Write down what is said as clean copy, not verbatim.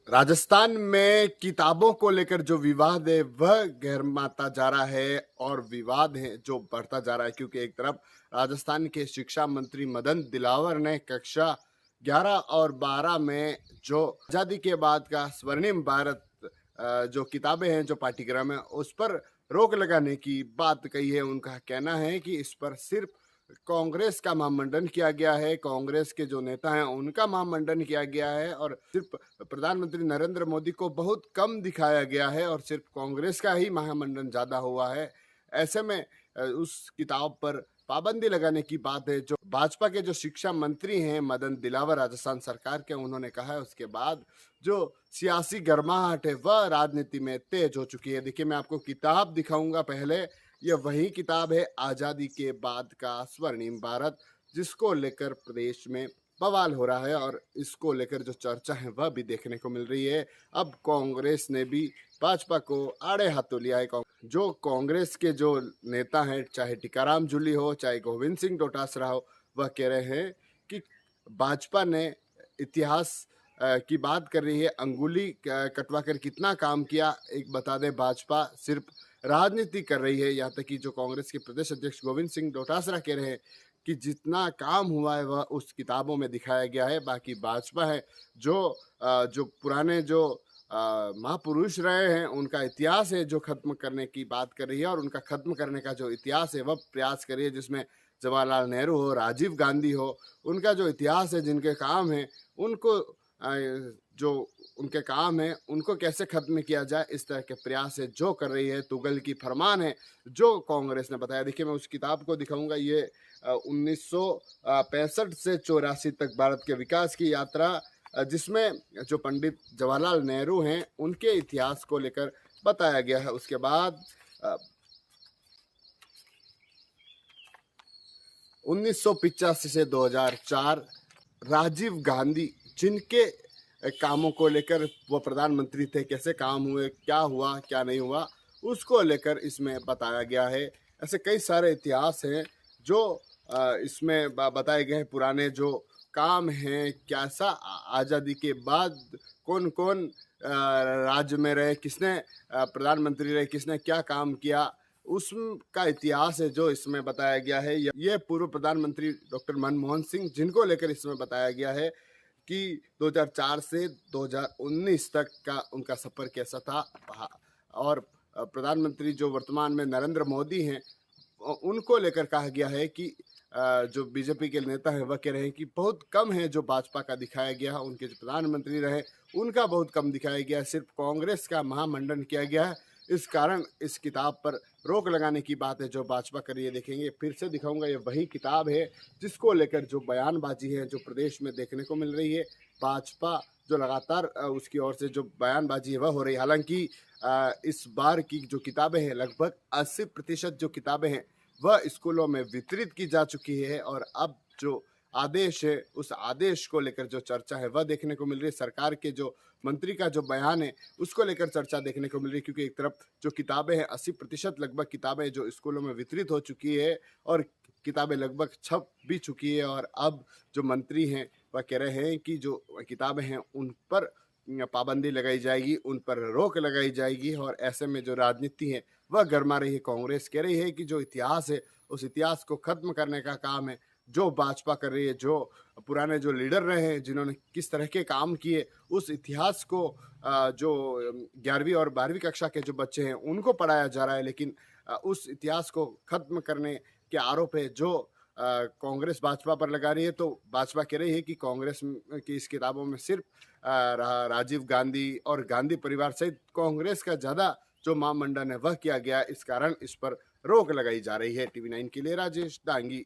राजस्थान में किताबों को लेकर जो विवाद है वह गहराता जा रहा है और विवाद है जो बढ़ता जा रहा है, क्योंकि एक तरफ राजस्थान के शिक्षा मंत्री मदन दिलावर ने कक्षा 11 और 12 में जो आज़ादी के बाद का स्वर्णिम भारत जो किताबें हैं, जो पाठ्यक्रम है, उस पर रोक लगाने की बात कही है। उनका कहना है कि इस पर सिर्फ कांग्रेस का महामंडन किया गया है, कांग्रेस के जो नेता हैं उनका महामंडन किया गया है और सिर्फ प्रधानमंत्री नरेंद्र मोदी को बहुत कम दिखाया गया है और सिर्फ कांग्रेस का ही महामंडन ज़्यादा हुआ है। ऐसे में उस किताब पर पाबंदी लगाने की बात है। जो भाजपा के जो शिक्षा मंत्री हैं मदन दिलावर, राजस्थान सरकार के, उन्होंने कहा है। उसके बाद जो सियासी गर्माहट है वह राजनीति में तेज हो चुकी है। देखिए, मैं आपको किताब दिखाऊंगा। पहले यह वही किताब है, आज़ादी के बाद का स्वर्णिम भारत, जिसको लेकर प्रदेश में बवाल हो रहा है और इसको लेकर जो चर्चा है वह भी देखने को मिल रही है। अब कांग्रेस ने भी भाजपा को आड़े हाथों लिया है। जो कांग्रेस के जो नेता हैं, चाहे टीकाराम जूली हो, चाहे गोविंद सिंह डोटासरा हो, वह कह रहे हैं कि भाजपा ने इतिहास की बात कर रही है, अंगुली कटवा कर कितना काम किया। एक बता दें, भाजपा सिर्फ राजनीति कर रही है। यहाँ तक कि जो कांग्रेस के प्रदेश अध्यक्ष गोविंद सिंह डोटासरा कह रहे हैं कि जितना काम हुआ है वह उस किताबों में दिखाया गया है। बाकी भाजपा है जो जो पुराने जो महापुरुष रहे हैं, उनका इतिहास है जो खत्म करने की बात कर रही है और उनका खत्म करने का जो इतिहास है वह प्रयास कर रही है, जिसमें जवाहरलाल नेहरू हो, राजीव गांधी हो, उनका जो इतिहास है, जिनके काम है, उनको जो उनके काम है उनको कैसे खत्म किया जाए, इस तरह के प्रयास है जो कर रही है। तुगल की फरमान है जो कांग्रेस ने बताया। देखिए, मैं उस किताब को दिखाऊंगा। ये 1965 से 84 तक भारत के विकास की यात्रा, जिसमें जो पंडित जवाहरलाल नेहरू हैं उनके इतिहास को लेकर बताया गया है। उसके बाद 1985 से 2004 राजीव गांधी, जिनके कामों को लेकर वो प्रधानमंत्री थे, कैसे काम हुए, क्या हुआ, क्या नहीं हुआ, उसको लेकर इसमें बताया गया है। ऐसे कई सारे इतिहास हैं जो इसमें बताए गए हैं। पुराने जो काम हैं, कैसा आज़ादी के बाद कौन कौन राज्य में रहे, किसने प्रधानमंत्री रहे, किसने क्या काम किया, उसका इतिहास है जो इसमें बताया गया है। ये पूर्व प्रधानमंत्री डॉक्टर मनमोहन सिंह, जिनको लेकर इसमें बताया गया है कि 2004 से 2019 तक का उनका सफर कैसा था। और प्रधानमंत्री जो वर्तमान में नरेंद्र मोदी हैं, उनको लेकर कहा गया है कि जो बीजेपी के नेता हैं वह कह रहे हैं कि बहुत कम है जो भाजपा का दिखाया गया है। उनके जो प्रधानमंत्री रहे उनका बहुत कम दिखाया गया है, सिर्फ कांग्रेस का महामंडन किया गया है। इस कारण इस किताब पर रोक लगाने की बात है जो भाजपा कर रही है। देखेंगे, फिर से दिखाऊंगा। ये वही किताब है जिसको लेकर जो बयानबाजी है जो प्रदेश में देखने को मिल रही है। भाजपा जो लगातार उसकी ओर से जो बयानबाजी है वह हो रही है। हालांकि इस बार की जो किताबें हैं, लगभग 80% जो किताबें हैं वह स्कूलों में वितरित की जा चुकी है और अब जो आदेश है उस आदेश को लेकर जो चर्चा है वह देखने को मिल रही है। सरकार के जो मंत्री का जो बयान है उसको लेकर चर्चा देखने को मिल रही है, क्योंकि एक तरफ जो किताबें हैं, 80% लगभग किताबें जो स्कूलों में वितरित हो चुकी है और किताबें लगभग छप भी चुकी है। और अब जो मंत्री हैं वह कह रहे हैं कि जो किताबें हैं उन पर पाबंदी लगाई जाएगी, उन पर रोक लगाई जाएगी। और ऐसे में जो राजनीति है वह गरमा रही है। कांग्रेस कह रही है कि जो इतिहास है उस इतिहास को खत्म करने का काम है जो भाजपा कर रही है। जो पुराने जो लीडर रहे हैं, जिन्होंने किस तरह के काम किए, उस इतिहास को जो 11वीं और 12वीं कक्षा के जो बच्चे हैं उनको पढ़ाया जा रहा है, लेकिन उस इतिहास को खत्म करने के आरोप है जो कांग्रेस भाजपा पर लगा रही है। तो भाजपा कह रही है कि कांग्रेस की इस किताबों में सिर्फ राजीव गांधी और गांधी परिवार सहित कांग्रेस का ज़्यादा जो महामंडन है वह किया गया। इस कारण इस पर रोक लगाई जा रही है। TV9 के लिए राजेश डांगी।